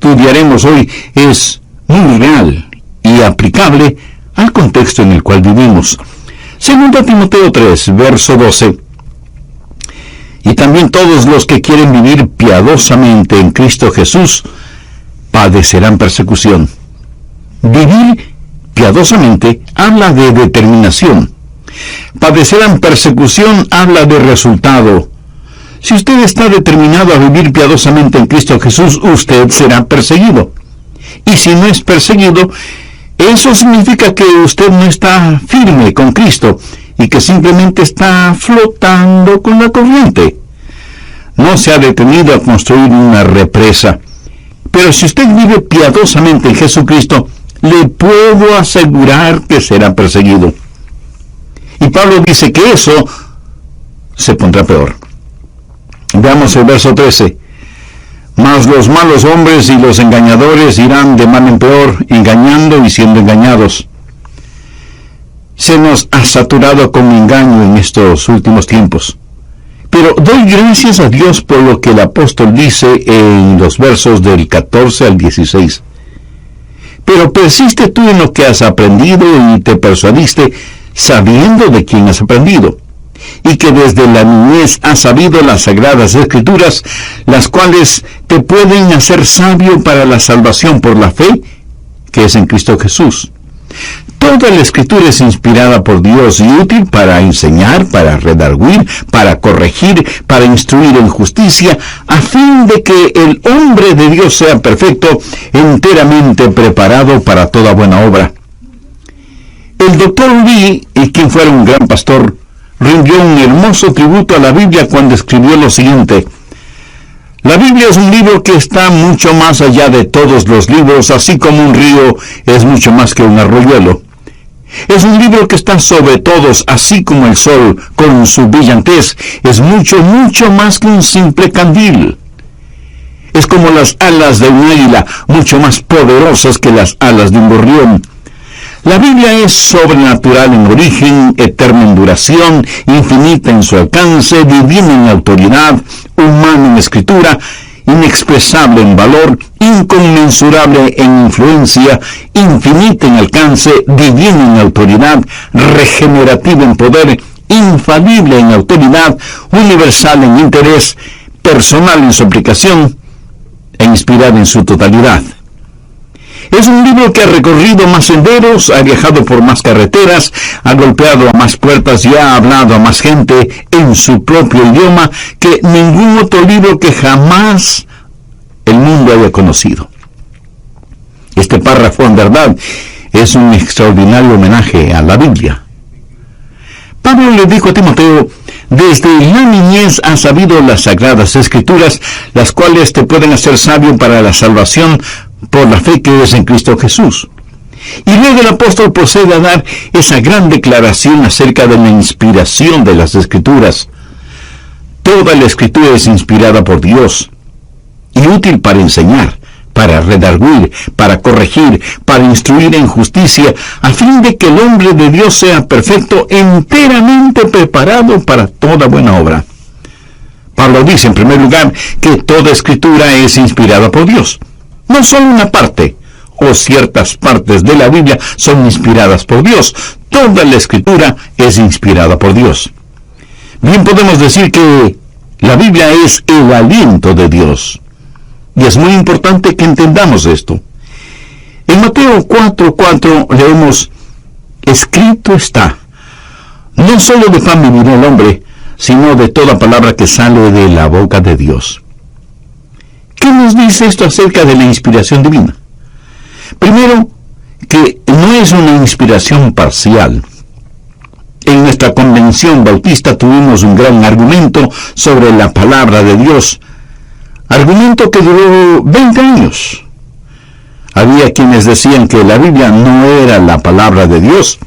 estudiaremos hoy es muy real y aplicable al contexto en el cual vivimos. 2 Timoteo 3, verso 12. Y también todos los que quieren vivir piadosamente en Cristo Jesús padecerán persecución. Vivir piadosamente habla de determinación. Padecerán persecución habla de resultado. Si usted está determinado a vivir piadosamente en Cristo Jesús, usted será perseguido. Y si no es perseguido, eso significa que usted no está firme con Cristo y que simplemente está flotando con la corriente. No se ha detenido a construir una represa. Pero si usted vive piadosamente en Jesucristo, le puedo asegurar que será perseguido. Y Pablo dice que eso se pondrá peor. Veamos el verso 13. Mas los malos hombres y los engañadores irán de mal en peor, engañando y siendo engañados. Se nos ha saturado con engaño en estos últimos tiempos. Pero doy gracias a Dios por lo que el apóstol dice en los versos del 14 al 16. Pero persiste tú en lo que has aprendido y te persuadiste sabiendo de quién has aprendido, y que desde la niñez has sabido las sagradas escrituras, las cuales te pueden hacer sabio para la salvación por la fe que es en Cristo Jesús. Toda la escritura es inspirada por Dios y útil para enseñar, para redarguir, para corregir, para instruir en justicia, a fin de que el hombre de Dios sea perfecto, enteramente preparado para toda buena obra. El Dr. Lee, quien fuera un gran pastor, rindió un hermoso tributo a la Biblia cuando escribió lo siguiente: la Biblia es un libro que está mucho más allá de todos los libros, así como un río es mucho más que un arroyuelo. Es un libro que está sobre todos, así como el sol, con su brillantez, es mucho, mucho más que un simple candil. Es como las alas de un águila, mucho más poderosas que las alas de un gorrión. La Biblia es sobrenatural en origen, eterna en duración, infinita en su alcance, divina en autoridad, humana en escritura, inexpresable en valor, inconmensurable en influencia, infinita en alcance, divina en autoridad, regenerativa en poder, infalible en autoridad, universal en interés, personal en su aplicación e inspirada en su totalidad. Es un libro que ha recorrido más senderos, ha viajado por más carreteras, ha golpeado a más puertas y ha hablado a más gente en su propio idioma que ningún otro libro que jamás el mundo haya conocido. Este párrafo, en verdad, es un extraordinario homenaje a la Biblia. Pablo le dijo a Timoteo: desde la niñez has sabido las sagradas escrituras, las cuales te pueden hacer sabio para la salvación por la fe que es en Cristo Jesús. Y luego el apóstol procede a dar esa gran declaración acerca de la inspiración de las Escrituras. Toda la Escritura es inspirada por Dios y útil para enseñar, para redarguir, para corregir, para instruir en justicia, a fin de que el hombre de Dios sea perfecto, enteramente preparado para toda buena obra. Pablo dice, en primer lugar, que toda Escritura es inspirada por Dios. No solo una parte o ciertas partes de la Biblia son inspiradas por Dios. Toda la Escritura es inspirada por Dios. Bien podemos decir que la Biblia es el aliento de Dios. Y es muy importante que entendamos esto. En Mateo 4:4 leemos: escrito está, no solo de pan vivirá el hombre, sino de toda palabra que sale de la boca de Dios. ¿Qué nos dice esto acerca de la inspiración divina? Primero, que no es una inspiración parcial. En nuestra convención bautista tuvimos un gran argumento sobre la palabra de Dios, argumento que duró 20 años. Había quienes decían que la Biblia no era la palabra de Dios,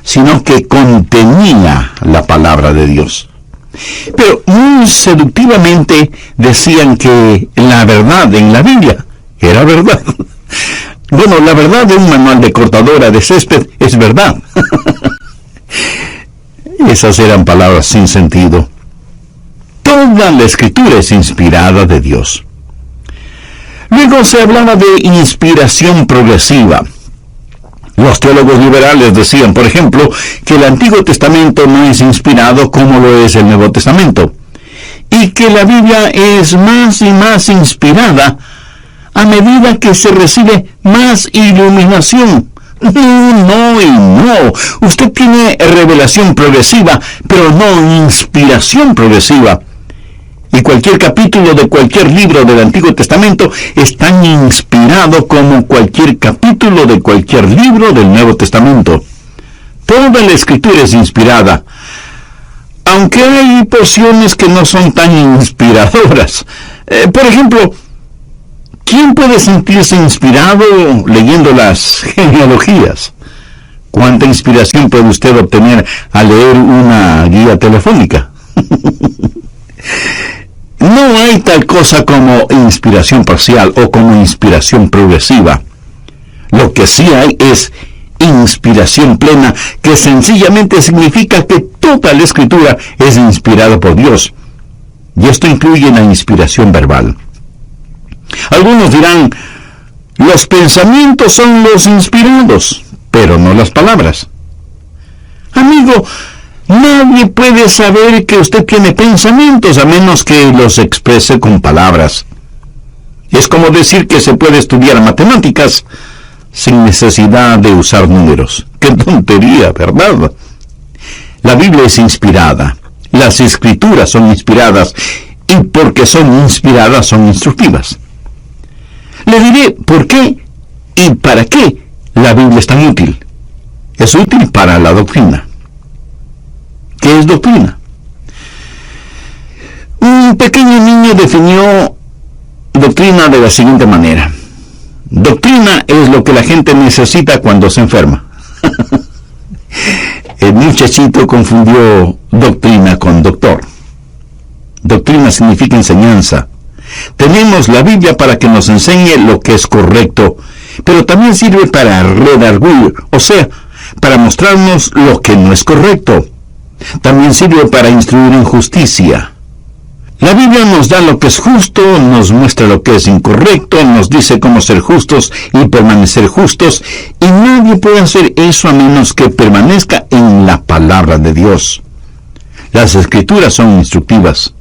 sino que contenía la palabra de Dios. Pero muy seductivamente decían que la verdad en la Biblia era verdad. Bueno, la verdad de un manual de cortadora de césped es verdad. Esas eran palabras sin sentido. Toda la Escritura es inspirada de Dios. Luego se hablaba de inspiración progresiva. Los teólogos liberales decían, por ejemplo, que el Antiguo Testamento no es inspirado como lo es el Nuevo Testamento, y que la Biblia es más y más inspirada a medida que se recibe más iluminación. No y no. Usted tiene revelación progresiva, pero no inspiración progresiva. Y cualquier capítulo de cualquier libro del Antiguo Testamento es tan inspirado como cualquier capítulo de cualquier libro del Nuevo Testamento. Toda la Escritura es inspirada, aunque hay porciones que no son tan inspiradoras. Por ejemplo, ¿quién puede sentirse inspirado leyendo las genealogías? ¿Cuánta inspiración puede usted obtener al leer una guía telefónica? No hay tal cosa como inspiración parcial o como inspiración progresiva. Lo que sí hay es inspiración plena, que sencillamente significa que toda la Escritura es inspirada por Dios. Y esto incluye la inspiración verbal. Algunos dirán, los pensamientos son los inspirados, pero no las palabras. Amigo, nadie puede saber que usted tiene pensamientos a menos que los exprese con palabras. Es como decir que se puede estudiar matemáticas sin necesidad de usar números. ¡Qué tontería!, ¿verdad? La Biblia es inspirada. Las Escrituras son inspiradas. Y porque son inspiradas, son instructivas. Le diré por qué y para qué la Biblia es tan útil. Es útil para la doctrina. ¿Qué es doctrina? Un pequeño niño definió doctrina de la siguiente manera. Doctrina es lo que la gente necesita cuando se enferma. El muchachito confundió doctrina con doctor. Doctrina significa enseñanza. Tenemos la Biblia para que nos enseñe lo que es correcto, pero también sirve para redarguir, o sea, para mostrarnos lo que no es correcto. También sirve para instruir en justicia. La Biblia nos da lo que es justo, nos muestra lo que es incorrecto, nos dice cómo ser justos y permanecer justos, y nadie puede hacer eso a menos que permanezca en la palabra de Dios. Las Escrituras son instructivas.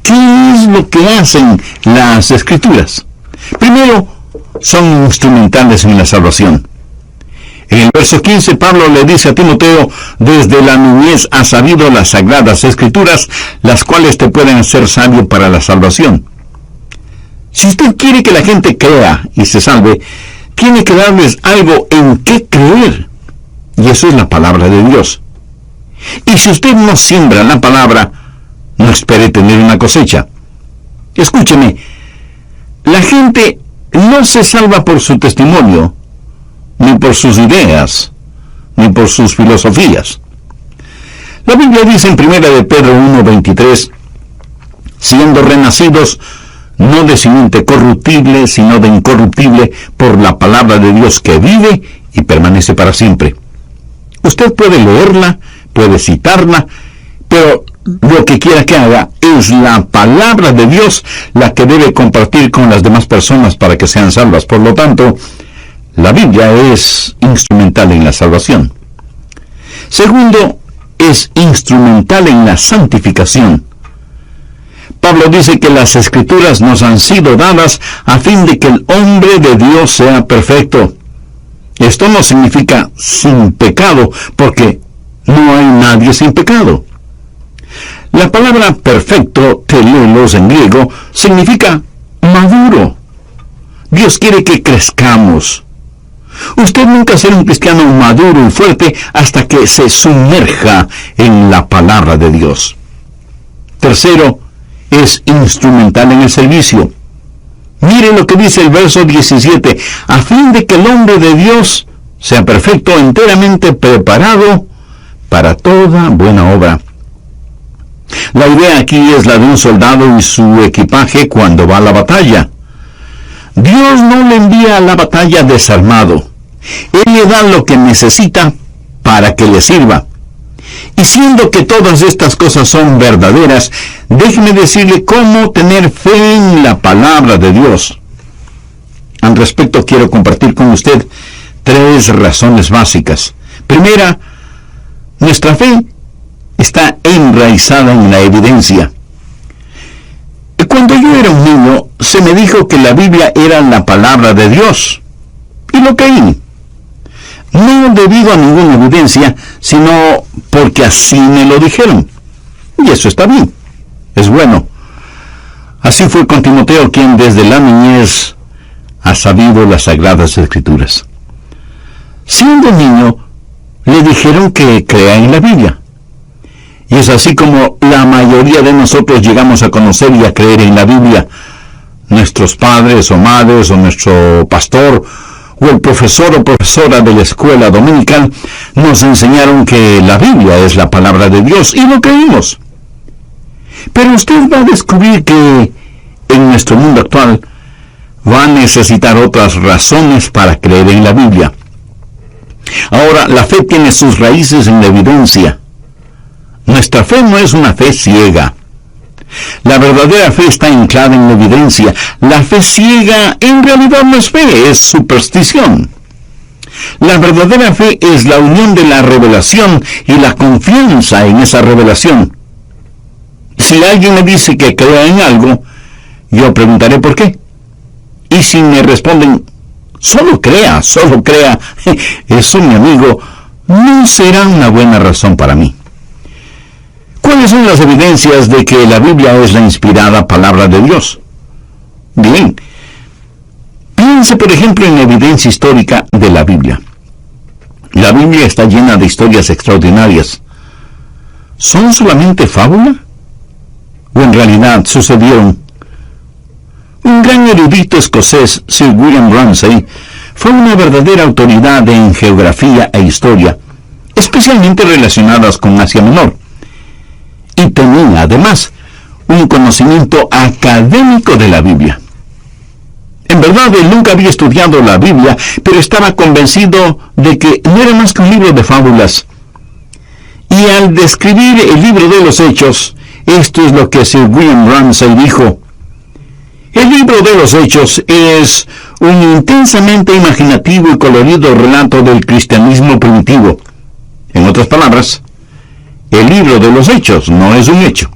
¿Qué es lo que hacen las Escrituras? Primero, son instrumentales en la salvación. En el verso 15, Pablo le dice a Timoteo, desde la niñez has sabido las sagradas Escrituras, las cuales te pueden hacer sabio para la salvación. Si usted quiere que la gente crea y se salve, tiene que darles algo en qué creer. Y eso es la palabra de Dios. Y si usted no siembra la palabra, no espere tener una cosecha. Escúcheme, la gente no se salva por su testimonio, ni por sus ideas, ni por sus filosofías. La Biblia dice en 1 de Pedro 1:23, siendo renacidos no de simiente corruptible, sino de incorruptible, por la palabra de Dios que vive y permanece para siempre. Usted puede leerla, puede citarla, pero lo que quiera que haga es la palabra de Dios la que debe compartir con las demás personas para que sean salvas. Por lo tanto, la Biblia es instrumental en la salvación. Segundo, es instrumental en la santificación. Pablo dice que las Escrituras nos han sido dadas a fin de que el hombre de Dios sea perfecto. Esto no significa sin pecado, porque no hay nadie sin pecado. La palabra perfecto, telelos en griego, significa maduro. Dios quiere que crezcamos. Usted nunca será un cristiano maduro y fuerte hasta que se sumerja en la palabra de Dios. Tercero, es instrumental en el servicio. Mire lo que dice el verso 17, a fin de que el hombre de Dios sea perfecto, enteramente preparado para toda buena obra. La idea aquí es la de un soldado y su equipaje cuando va a la batalla. Dios no le envía a la batalla desarmado. Él le da lo que necesita para que le sirva. Y siendo que todas estas cosas son verdaderas, déjeme decirle cómo tener fe en la palabra de Dios. Al respecto, quiero compartir con usted 3 razones básicas. Primera, nuestra fe está enraizada en la evidencia. Cuando yo era un niño, se me dijo que la Biblia era la palabra de Dios, y lo creí. No debido a ninguna evidencia, sino porque así me lo dijeron. Y eso está bien, es bueno. Así fue con Timoteo, quien desde la niñez ha sabido las Sagradas Escrituras. Siendo niño, le dijeron que crea en la Biblia. Y es así como la mayoría de nosotros llegamos a conocer y a creer en la Biblia. Nuestros padres o madres o nuestro pastor o el profesor o profesora de la escuela dominical nos enseñaron que la Biblia es la palabra de Dios y lo creímos. Pero usted va a descubrir que en nuestro mundo actual va a necesitar otras razones para creer en la Biblia. Ahora, la fe tiene sus raíces en la evidencia. Nuestra fe no es una fe ciega. La verdadera fe está anclada en la evidencia. La fe ciega en realidad no es fe, es superstición. La verdadera fe es la unión de la revelación y la confianza en esa revelación. Si alguien me dice que crea en algo, yo preguntaré por qué. Y si me responden, solo crea, eso, mi amigo, no será una buena razón para mí. ¿Cuáles son las evidencias de que la Biblia es la inspirada palabra de Dios? Bien, piense por ejemplo en la evidencia histórica de la Biblia. La Biblia está llena de historias extraordinarias. ¿Son solamente fábula? ¿O en realidad sucedieron? Un gran erudito escocés, Sir William Ramsay, fue una verdadera autoridad en geografía e historia, especialmente relacionadas con Asia Menor. Y tenía, además, un conocimiento académico de la Biblia. En verdad, él nunca había estudiado la Biblia, pero estaba convencido de que no era más que un libro de fábulas. Y al describir el libro de los Hechos, esto es lo que Sir William Ramsay dijo: el libro de los Hechos es un intensamente imaginativo y colorido relato del cristianismo primitivo. En otras palabras, el libro de los Hechos no es un hecho.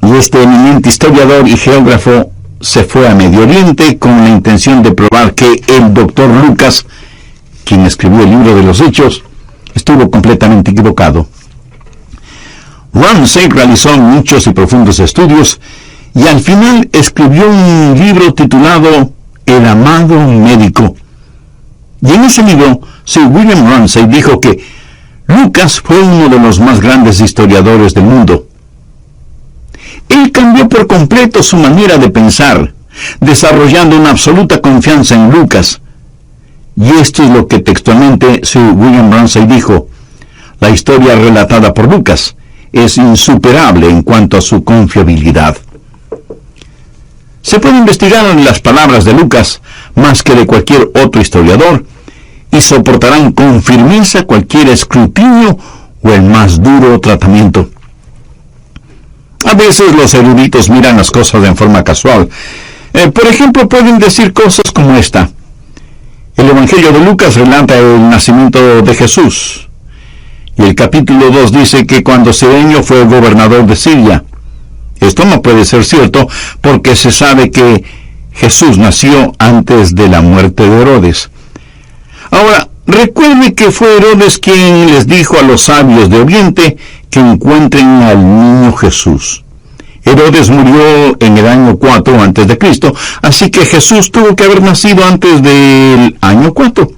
Y este eminente historiador y geógrafo se fue a Medio Oriente con la intención de probar que el doctor Lucas, quien escribió el libro de los Hechos, estuvo completamente equivocado. Ramsay realizó muchos y profundos estudios y al final escribió un libro titulado El amado médico. Y en ese libro, Sir William Ramsay dijo que Lucas fue uno de los más grandes historiadores del mundo. Él cambió por completo su manera de pensar, desarrollando una absoluta confianza en Lucas. Y esto es lo que textualmente Sir William Ramsay dijo: la historia relatada por Lucas es insuperable en cuanto a su confiabilidad. Se puede investigar en las palabras de Lucas más que de cualquier otro historiador, y soportarán con firmeza cualquier escrutinio o el más duro tratamiento. A veces los eruditos miran las cosas en forma casual. Por ejemplo, pueden decir cosas como esta: el Evangelio de Lucas relata el nacimiento de Jesús, y el capítulo 2 dice que cuando Cirenio fue gobernador de Siria. Esto no puede ser cierto, porque se sabe que Jesús nació antes de la muerte de Herodes. Ahora, recuerde que fue Herodes quien les dijo a los sabios de Oriente que encuentren al niño Jesús. Herodes murió en el año 4 antes de Cristo, así que Jesús tuvo que haber nacido antes del año 4.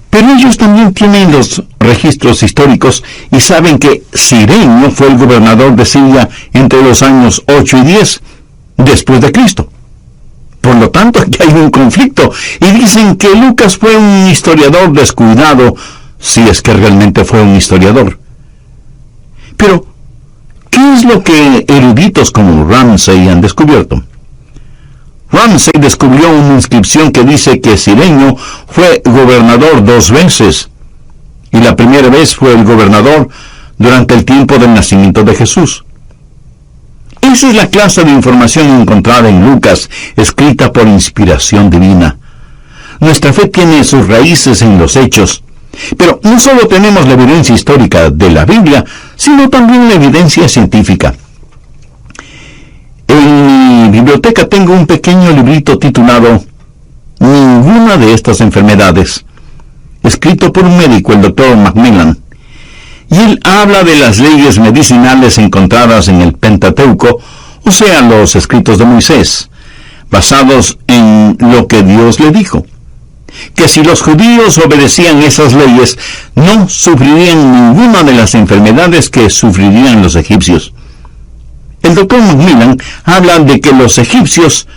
Pero ellos también tienen los registros históricos y saben que Cirenio fue el gobernador de Siria entre los años 8 y 10 después de Cristo. Por lo tanto, aquí hay un conflicto, y dicen que Lucas fue un historiador descuidado, si es que realmente fue un historiador. Pero, ¿qué es lo que eruditos como Ramsay han descubierto? Ramsay descubrió una inscripción que dice que Cirenio fue gobernador 2 veces. y la primera vez fue el gobernador durante el tiempo del nacimiento de Jesús. Esa es la clase de información encontrada en Lucas, escrita por inspiración divina. Nuestra fe tiene sus raíces en los hechos, pero no solo tenemos la evidencia histórica de la Biblia, sino también la evidencia científica. En mi biblioteca tengo un pequeño librito titulado Ninguna de estas enfermedades, escrito por un médico, el Dr. Macmillan, y él habla de las leyes medicinales encontradas en el Pentateuco, o sea, los escritos de Moisés, basados en lo que Dios le dijo, que si los judíos obedecían esas leyes, no sufrirían ninguna de las enfermedades que sufrirían los egipcios. El Dr. Macmillan habla de que los egipcios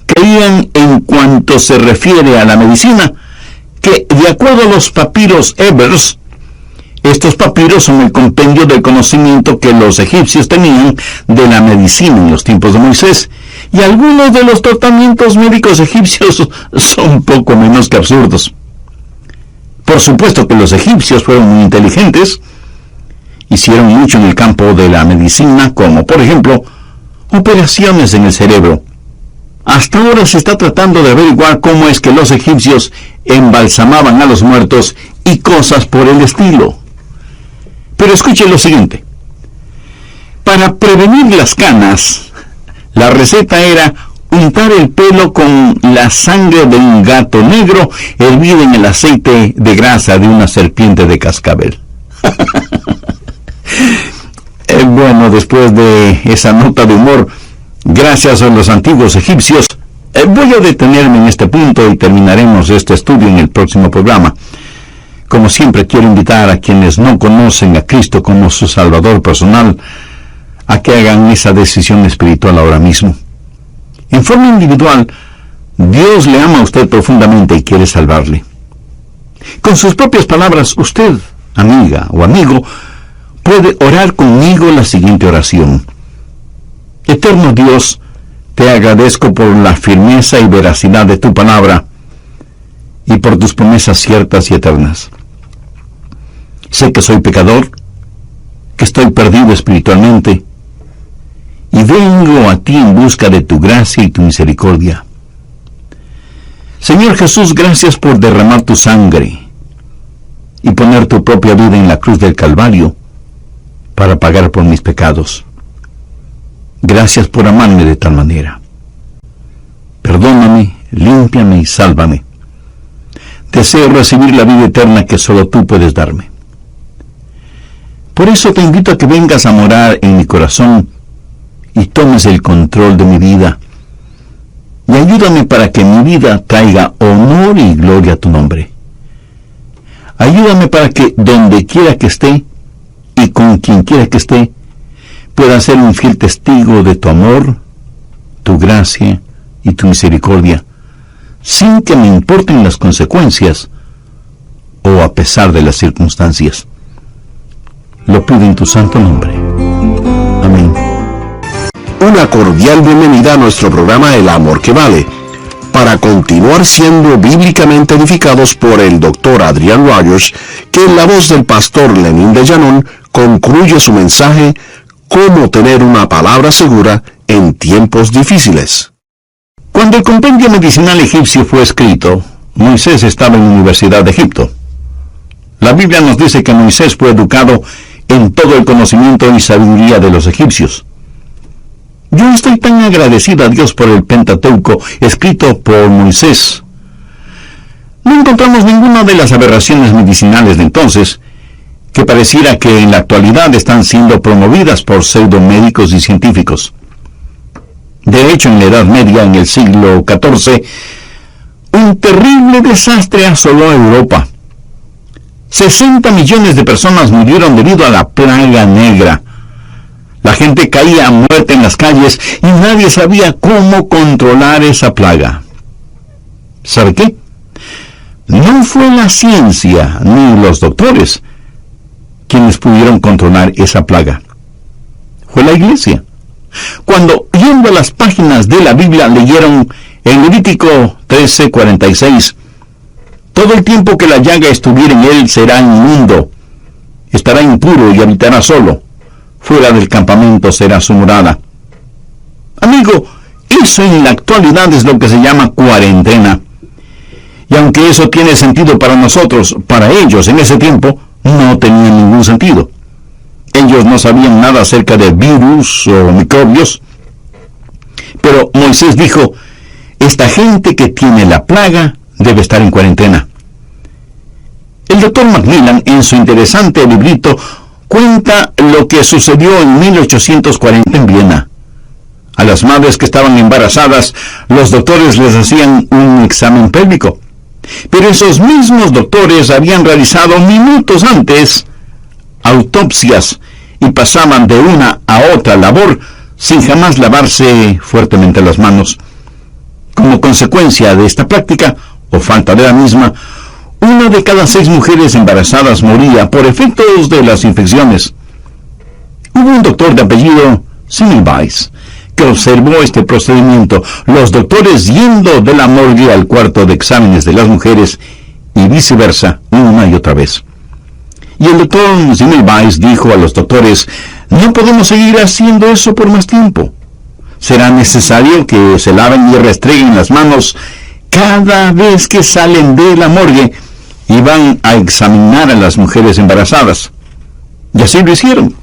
creían, en cuanto se refiere a la medicina, que de acuerdo a los papiros Ebers, estos papiros son el compendio del conocimiento que los egipcios tenían de la medicina en los tiempos de Moisés, y algunos de los tratamientos médicos egipcios son poco menos que absurdos. Por supuesto que los egipcios fueron muy inteligentes, hicieron mucho en el campo de la medicina, como por ejemplo, operaciones en el cerebro. Hasta ahora se está tratando de averiguar cómo es que los egipcios embalsamaban a los muertos y cosas por el estilo. Pero escuche lo siguiente. Para prevenir las canas, la receta era untar el pelo con la sangre de un gato negro hervida en el aceite de grasa de una serpiente de cascabel. Bueno, después de esa nota de humor, gracias a los antiguos egipcios, voy a detenerme en este punto y terminaremos este estudio en el próximo programa. Como siempre, quiero invitar a quienes no conocen a Cristo como su Salvador personal a que hagan esa decisión espiritual ahora mismo. En forma individual, Dios le ama a usted profundamente y quiere salvarle. Con sus propias palabras, usted, amiga o amigo, puede orar conmigo la siguiente oración. Eterno Dios, te agradezco por la firmeza y veracidad de tu palabra y por tus promesas ciertas y eternas. Sé que soy pecador, que estoy perdido espiritualmente, y vengo a ti en busca de tu gracia y tu misericordia. Señor Jesús, gracias por derramar tu sangre y poner tu propia vida en la cruz del Calvario para pagar por mis pecados. Gracias por amarme de tal manera. Perdóname, límpiame y sálvame. Deseo recibir la vida eterna que solo tú puedes darme. Por eso te invito a que vengas a morar en mi corazón y tomes el control de mi vida. Y ayúdame para que mi vida traiga honor y gloria a tu nombre. Ayúdame para que donde quiera que esté y con quien quiera que esté, pueda ser un fiel testigo de tu amor, tu gracia y tu misericordia, sin que me importen las consecuencias o a pesar de las circunstancias. Lo pido en tu santo nombre. Amén. Una cordial bienvenida a nuestro programa El Amor que Vale, para continuar siendo bíblicamente edificados por el Dr. Adrian Rogers, que en la voz del pastor Lenín de Llanón concluye su mensaje Cómo tener una palabra segura en tiempos difíciles. Cuando el compendio medicinal egipcio fue escrito, Moisés estaba en la Universidad de Egipto. La Biblia nos dice que Moisés fue educado en todo el conocimiento y sabiduría de los egipcios. Yo estoy tan agradecido a Dios por el Pentateuco escrito por Moisés. No encontramos ninguna de las aberraciones medicinales de entonces que pareciera que en la actualidad están siendo promovidas por pseudomédicos y científicos. De hecho, en la Edad Media, en el siglo XIV, un terrible desastre asoló a Europa. 60 millones de personas murieron debido a la plaga negra. La gente caía a muerte en las calles y nadie sabía cómo controlar esa plaga. ¿Sabe qué? No fue la ciencia ni los doctores quienes pudieron controlar esa plaga. Fue la iglesia. Cuando, yendo a las páginas de la Biblia, leyeron en Levítico 13:46, todo el tiempo que la llaga estuviera en él será inmundo, Estará impuro y habitará solo. Fuera del campamento será su morada. Amigo, eso en la actualidad es lo que se llama cuarentena. Y aunque eso tiene sentido para nosotros, para ellos en ese tiempo no tenía ningún sentido. Ellos no sabían nada acerca de virus o microbios. Pero Moisés dijo, esta gente que tiene la plaga debe estar en cuarentena. El Dr. Macmillan, en su interesante librito, cuenta lo que sucedió en 1840 en Viena. A las madres que estaban embarazadas, los doctores les hacían un examen pélvico. Pero esos mismos doctores habían realizado minutos antes autopsias y pasaban de una a otra labor sin jamás lavarse fuertemente las manos. Como consecuencia de esta práctica, o falta de la misma, 1 de cada 6 mujeres embarazadas moría por efectos de las infecciones. Hubo un doctor de apellido Semmelweis que observó este procedimiento, los doctores yendo de la morgue al cuarto de exámenes de las mujeres y viceversa, una y otra vez. Y el doctor Semmelweis dijo a los doctores, no podemos seguir haciendo eso por más tiempo. Será necesario que se laven y restreguen las manos cada vez que salen de la morgue y van a examinar a las mujeres embarazadas. Y así lo hicieron.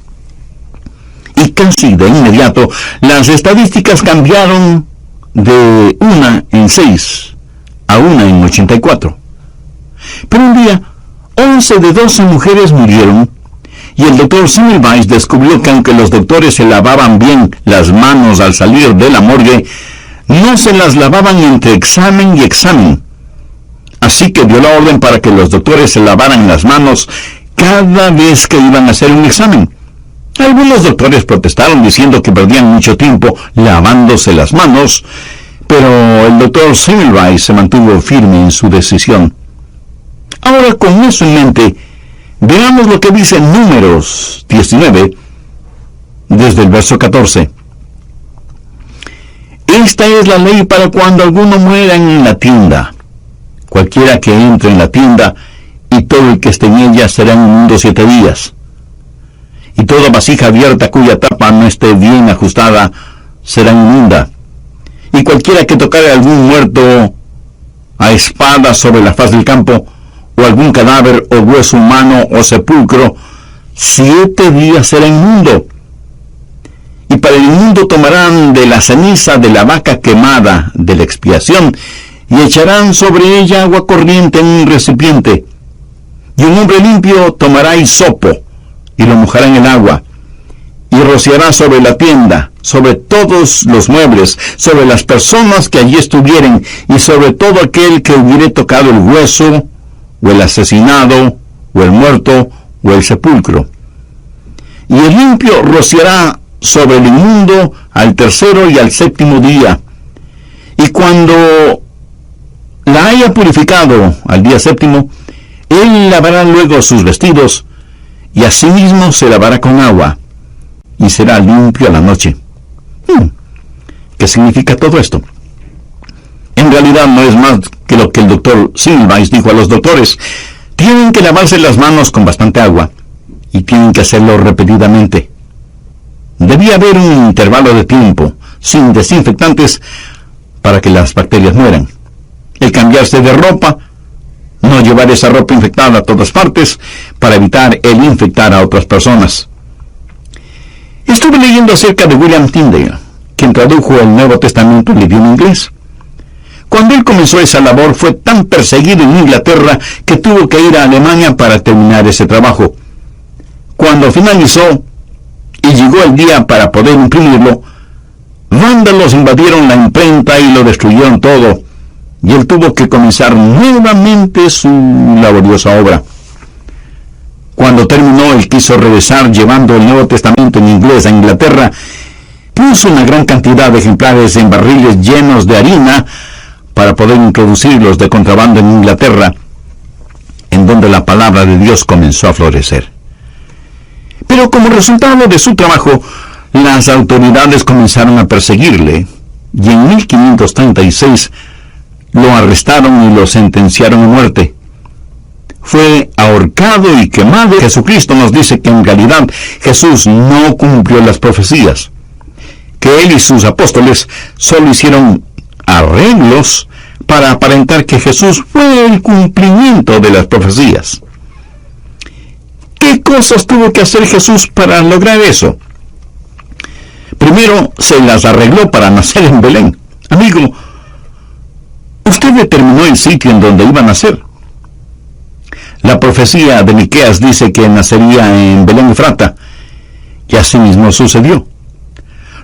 Y casi de inmediato, las estadísticas cambiaron de 1 en 6 a 1 en 84. Pero un día, 11 de 12 mujeres murieron, y el doctor Semmelweis descubrió que aunque los doctores se lavaban bien las manos al salir de la morgue, no se las lavaban entre examen y examen. Así que dio la orden para que los doctores se lavaran las manos cada vez que iban a hacer un examen. Algunos doctores protestaron diciendo que perdían mucho tiempo lavándose las manos, pero el doctor Semmelweis se mantuvo firme en su decisión. Ahora, con eso en mente, veamos lo que dice Números 19, desde el verso 14. Esta es la ley para cuando alguno muera en la tienda. Cualquiera que entre en la tienda, y todo el que esté en ella será inmundo 7 días. Y toda vasija abierta cuya tapa no esté bien ajustada será inmunda. Y cualquiera que tocare a algún muerto a espada sobre la faz del campo, o algún cadáver o hueso humano o sepulcro, 7 días será inmundo. Y para el inmundo tomarán de la ceniza de la vaca quemada de la expiación, y echarán sobre ella agua corriente en un recipiente. Y un hombre limpio tomará hisopo, y lo mojará en el agua, y rociará sobre la tienda, sobre todos los muebles, sobre las personas que allí estuvieren, y sobre todo aquel que hubiere tocado el hueso, o el asesinado, o el muerto, o el sepulcro. Y el limpio rociará sobre el inmundo al 3º y al 7º día. Y cuando la haya purificado al día 7º, él lavará luego sus vestidos, y asimismo se lavará con agua, y será limpio a la noche. ¿Qué significa todo esto? En realidad no es más que lo que el doctor Semmelweis dijo a los doctores. Tienen que lavarse las manos con bastante agua, y tienen que hacerlo repetidamente. Debía haber un intervalo de tiempo, sin desinfectantes, para que las bacterias mueran. El cambiarse de ropa, no llevar esa ropa infectada a todas partes, para evitar el infectar a otras personas. Estuve leyendo acerca de William Tyndale, quien tradujo el Nuevo Testamento al idioma inglés. Cuando él comenzó esa labor, fue tan perseguido en Inglaterra que tuvo que ir a Alemania para terminar ese trabajo. Cuando finalizó y llegó el día para poder imprimirlo, vándalos invadieron la imprenta y lo destruyeron todo, y él tuvo que comenzar nuevamente su laboriosa obra. Cuando terminó, él quiso regresar llevando el Nuevo Testamento en inglés a Inglaterra. Puso una gran cantidad de ejemplares en barriles llenos de harina para poder introducirlos de contrabando en Inglaterra, en donde la palabra de Dios comenzó a florecer. Pero como resultado de su trabajo, las autoridades comenzaron a perseguirle, y en 1536 lo arrestaron y lo sentenciaron a muerte. fue ahorcado y quemado. Jesucristo nos dice que en realidad Jesús no cumplió las profecías, que él y sus apóstoles solo hicieron arreglos para aparentar que Jesús fue el cumplimiento de las profecías. ¿Qué cosas tuvo que hacer Jesús para lograr eso? Primero, se las arregló para nacer en Belén. Amigo, usted determinó el sitio en donde iba a nacer. La profecía de Miqueas dice que nacería en Belén Efrata, y así mismo sucedió.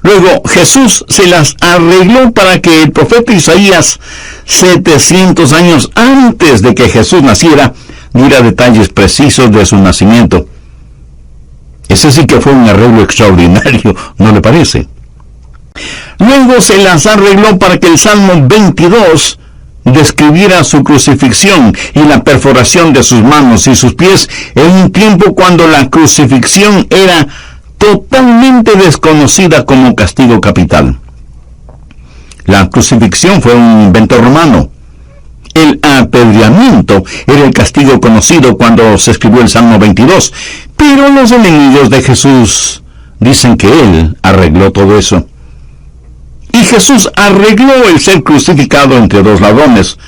Luego, Jesús se las arregló para que el profeta Isaías, 700 años antes de que Jesús naciera, diera detalles precisos de su nacimiento. Ese sí que fue un arreglo extraordinario, ¿no le parece? Luego se las arregló para que el Salmo 22 describiera su crucifixión y la perforación de sus manos y sus pies en un tiempo cuando la crucifixión era totalmente desconocida como castigo capital. La crucifixión fue un invento romano. El apedreamiento era el castigo conocido cuando se escribió el Salmo 22, pero los enemigos de Jesús dicen que él arregló todo eso. Y Jesús arregló el ser crucificado entre dos ladrones,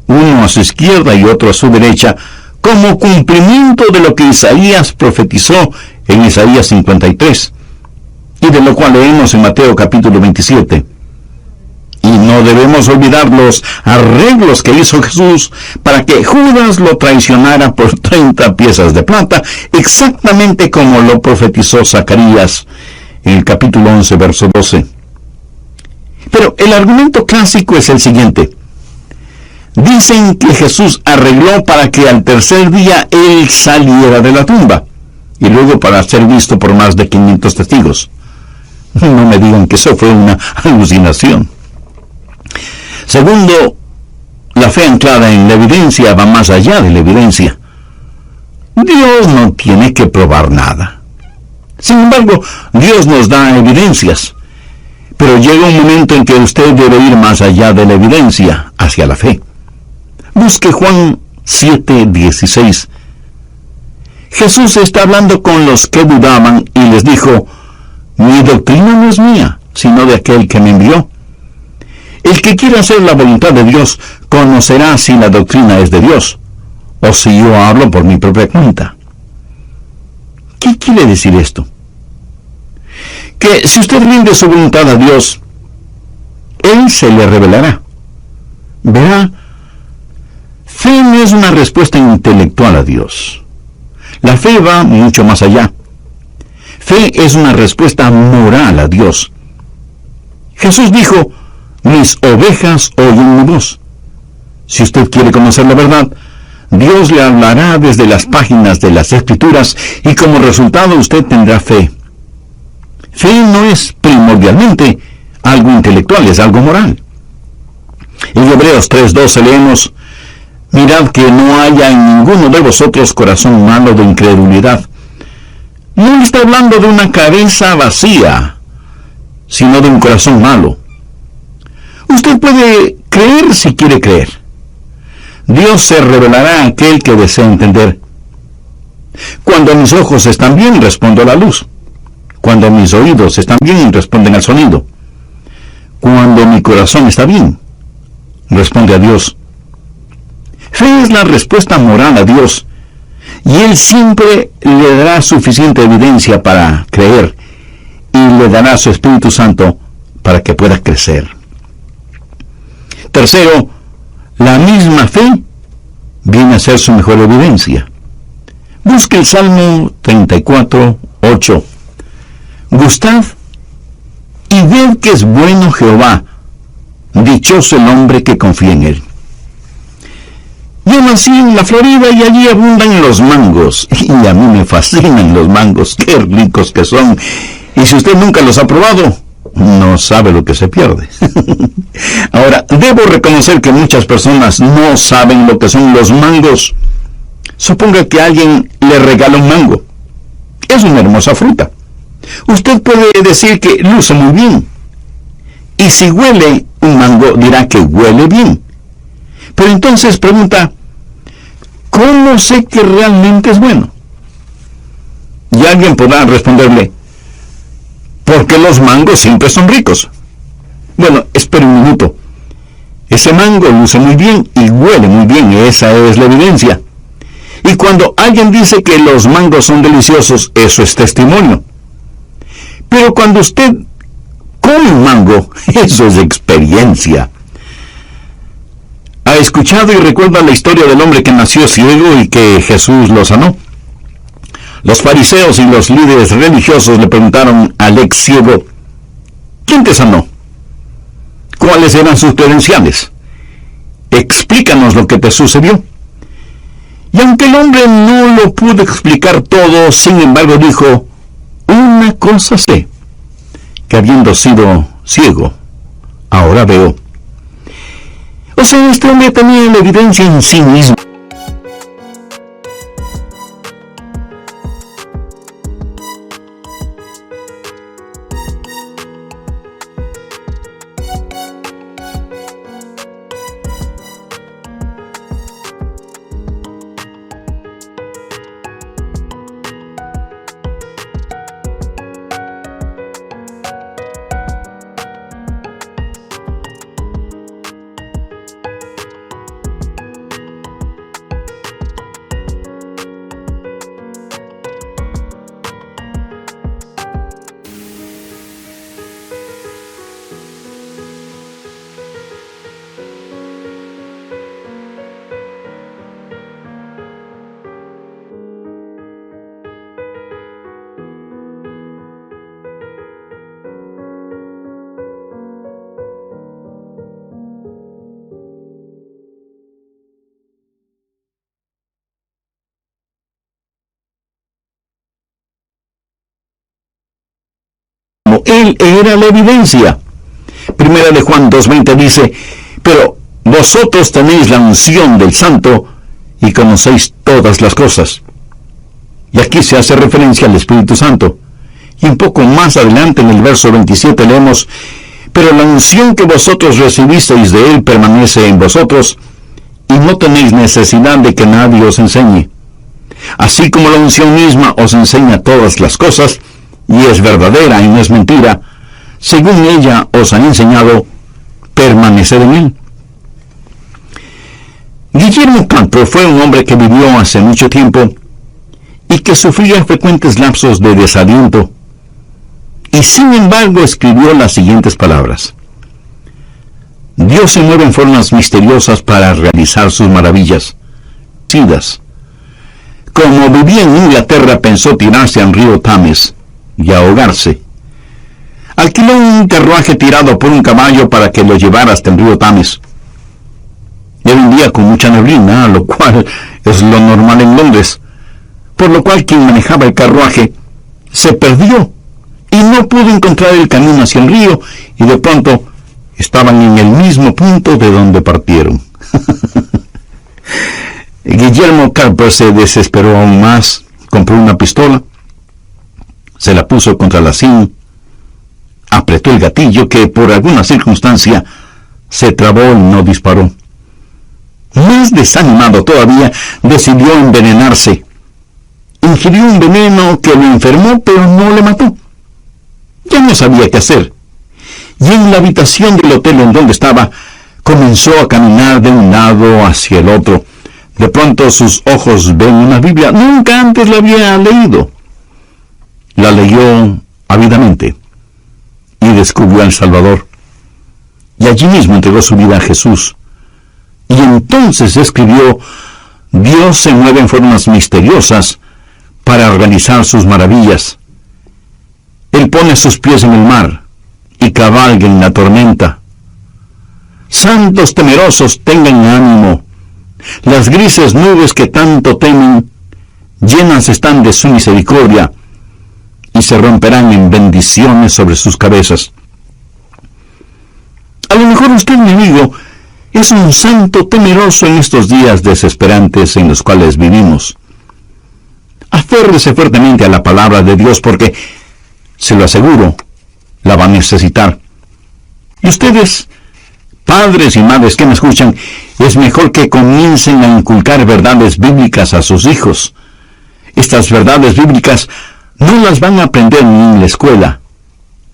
uno a su izquierda y otro a su derecha, como cumplimiento de lo que Isaías profetizó en Isaías 53, y de lo cual leemos en Mateo capítulo 27. Y no debemos olvidar los arreglos que hizo Jesús para que Judas lo traicionara por 30 piezas de plata, exactamente como lo profetizó Zacarías en el capítulo 11, verso 12. Pero el argumento clásico es el siguiente. Dicen que Jesús arregló para que al tercer día él saliera de la tumba, y luego para ser visto por más de 500 testigos. No me digan que eso fue una alucinación. Segundo, la fe anclada en la evidencia va más allá de la evidencia. Dios no tiene que probar nada. Sin embargo, Dios nos da evidencias. Pero llega un momento en que usted debe ir más allá de la evidencia, hacia la fe. Busque Juan 7:16. Jesús está hablando con los que dudaban y les dijo: mi doctrina no es mía, sino de aquel que me envió. El que quiera hacer la voluntad de Dios conocerá si la doctrina es de Dios, o si yo hablo por mi propia cuenta. ¿Qué quiere decir esto? Que si usted rinde su voluntad a Dios, Él se le revelará. Verá, fe no es una respuesta intelectual a Dios. La fe va mucho más allá. Fe es una respuesta moral a Dios. Jesús dijo: mis ovejas oyen mi voz. Si usted quiere conocer la verdad, Dios le hablará desde las páginas de las Escrituras y como resultado usted tendrá fe. Fe no es primordialmente algo intelectual, es algo moral. En Hebreos 3:12 leemos: mirad que no haya en ninguno de vosotros corazón malo de incredulidad. No está hablando de una cabeza vacía, sino de un corazón malo. Usted puede creer si quiere creer. Dios se revelará a aquel que desea entender. Cuando mis ojos están bien, respondo a la luz. Cuando mis oídos están bien, responden al sonido. Cuando mi corazón está bien, responde a Dios. Fe es la respuesta moral a Dios, y Él siempre le dará suficiente evidencia para creer, y le dará su Espíritu Santo para que pueda crecer. Tercero, la misma fe viene a ser su mejor evidencia. Busque el Salmo 34:8. Gustad y ved que es bueno Jehová, dichoso el hombre que confía en Él. Yo nací en la Florida y allí abundan los mangos, y a mí me fascinan los mangos, qué ricos que son, y si usted nunca los ha probado, no sabe lo que se pierde. Ahora, debo reconocer que muchas personas no saben lo que son los mangos. Suponga que alguien le regala un mango. Es una hermosa fruta. Usted puede decir que luce muy bien. Y si huele un mango, dirá que huele bien. Pero entonces pregunta: ¿cómo sé que realmente es bueno? Y alguien podrá responderle, porque los mangos siempre son ricos. Bueno, espere un minuto. Ese mango luce muy bien y huele muy bien, esa es la evidencia. Y cuando alguien dice que los mangos son deliciosos, eso es testimonio. Pero cuando usted come un mango, eso es experiencia. ¿Ha escuchado y recuerda la historia del hombre que nació ciego y que Jesús lo sanó? Los fariseos y los líderes religiosos le preguntaron al ex ciego, ¿quién te sanó? ¿Cuáles eran sus credenciales? Explícanos lo que te sucedió. Y aunque el hombre no lo pudo explicar todo, sin embargo dijo, una cosa sé, que habiendo sido ciego, ahora veo. O sea, este hombre tenía la evidencia en sí mismo. Él era la evidencia. Primera de Juan 2:20 dice, pero vosotros tenéis la unción del Santo y conocéis todas las cosas. Y aquí se hace referencia al Espíritu Santo. Y un poco más adelante en el verso 27 leemos, pero la unción que vosotros recibisteis de Él permanece en vosotros, y no tenéis necesidad de que nadie os enseñe. Así como la unción misma os enseña todas las cosas, y es verdadera y no es mentira, según ella os ha enseñado, permaneced en Él. Guillermo Campo fue un hombre que vivió hace mucho tiempo y que sufría frecuentes lapsos de desaliento, y sin embargo escribió las siguientes palabras: Dios se mueve en formas misteriosas para realizar sus maravillas. Como vivía en Inglaterra, pensó tirarse al río Thames y ahogarse. Alquiló un carruaje tirado por un caballo para que lo llevara hasta el río Thames. Era un día con mucha neblina, lo cual es lo normal en Londres, por lo cual quien manejaba el carruaje se perdió y no pudo encontrar el camino hacia el río, y de pronto estaban en el mismo punto de donde partieron. Guillermo Carper se desesperó aún más, compró una pistola, se la puso contra la sien, apretó el gatillo que por alguna circunstancia se trabó y no disparó. Más desanimado todavía, decidió envenenarse. Ingirió un veneno que lo enfermó, pero no le mató. Ya no sabía qué hacer. Y en la habitación del hotel en donde estaba, comenzó a caminar de un lado hacia el otro. De pronto sus ojos ven una Biblia. Nunca antes la había leído. La leyó ávidamente y descubrió al Salvador. Y allí mismo entregó su vida a Jesús. Y entonces escribió: Dios se mueve en formas misteriosas para realizar sus maravillas. Él pone sus pies en el mar y cabalga en la tormenta. Santos temerosos, tengan ánimo. Las grises nubes que tanto temen, llenas están de su misericordia, y se romperán en bendiciones sobre sus cabezas. A lo mejor usted, mi amigo, es un santo temeroso en estos días desesperantes en los cuales vivimos. Aférrese fuertemente a la palabra de Dios, porque, se lo aseguro, la va a necesitar. Y ustedes Padres y madres que me escuchan, es mejor que comiencen a inculcar verdades bíblicas a sus hijos. Estas verdades bíblicas no las van a aprender ni en la escuela,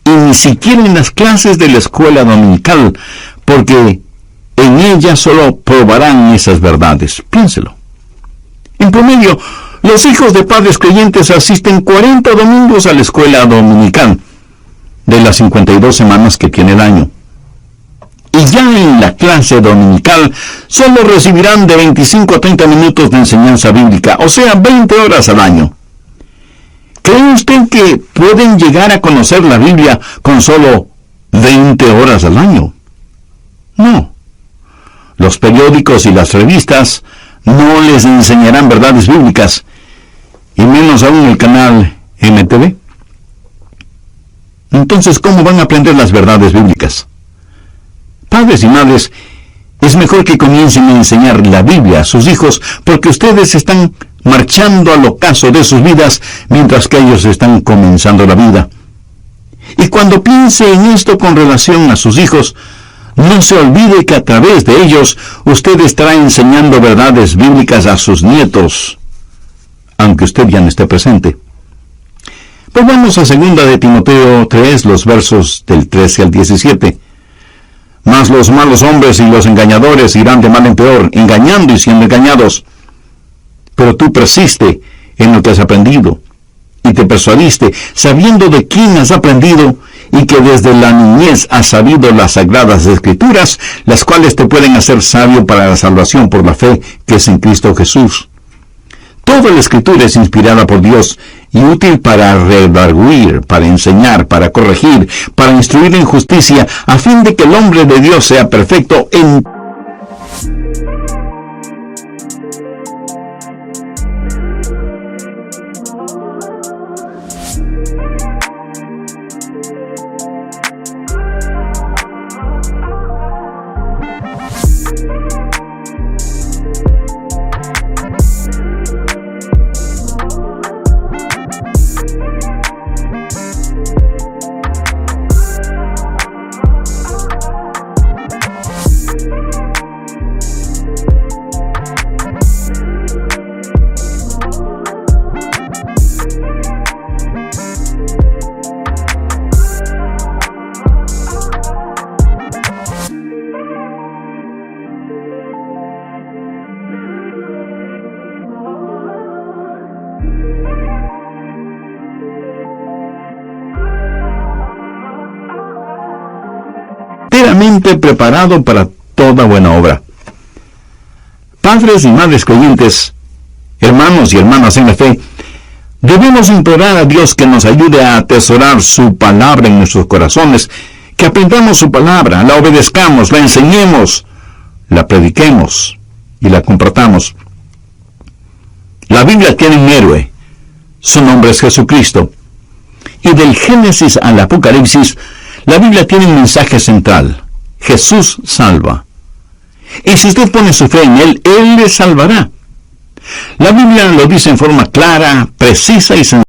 y ni siquiera en las clases de la escuela dominical, porque en ellas solo probarán esas verdades. Piénselo. En promedio, los hijos de padres creyentes asisten 40 domingos a la escuela dominical, de las 52 semanas que tiene el año. Y ya en la clase dominical solo recibirán de 25 a 30 minutos de enseñanza bíblica, o sea, 20 horas al año. ¿Cree usted que pueden llegar a conocer la Biblia con solo 20 horas al año? No. Los periódicos y las revistas no les enseñarán verdades bíblicas, y menos aún el canal MTV. Entonces, ¿cómo van a aprender las verdades bíblicas? Padres y madres, es mejor que comiencen a enseñar la Biblia a sus hijos, porque ustedes están marchando al ocaso de sus vidas mientras que ellos están comenzando la vida. Y cuando piense en esto con relación a sus hijos, no se olvide que a través de ellos usted estará enseñando verdades bíblicas a sus nietos, aunque usted ya no esté presente. Pues vamos a 2 de Timoteo 3, los versos del 13 al 17. Mas los malos hombres y los engañadores irán de mal en peor, engañando y siendo engañados. Pero tú persiste en lo que has aprendido, y te persuadiste, sabiendo de quién has aprendido, y que desde la niñez has sabido las sagradas escrituras, las cuales te pueden hacer sabio para la salvación por la fe que es en Cristo Jesús. Toda la escritura es inspirada por Dios y útil para redarguir, para enseñar, para corregir, para instruir en justicia, a fin de que el hombre de Dios sea perfecto en preparado para toda buena obra. Padres y madres creyentes, hermanos y hermanas en la fe, debemos implorar a Dios que nos ayude a atesorar su palabra en nuestros corazones, que aprendamos su palabra, la obedezcamos, la enseñemos, la prediquemos y la compartamos. La Biblia tiene un héroe, su nombre es Jesucristo, y del Génesis al Apocalipsis, la Biblia tiene un mensaje central: Jesús salva. Y si usted pone su fe en Él, Él le salvará. La Biblia lo dice en forma clara, precisa y sencilla.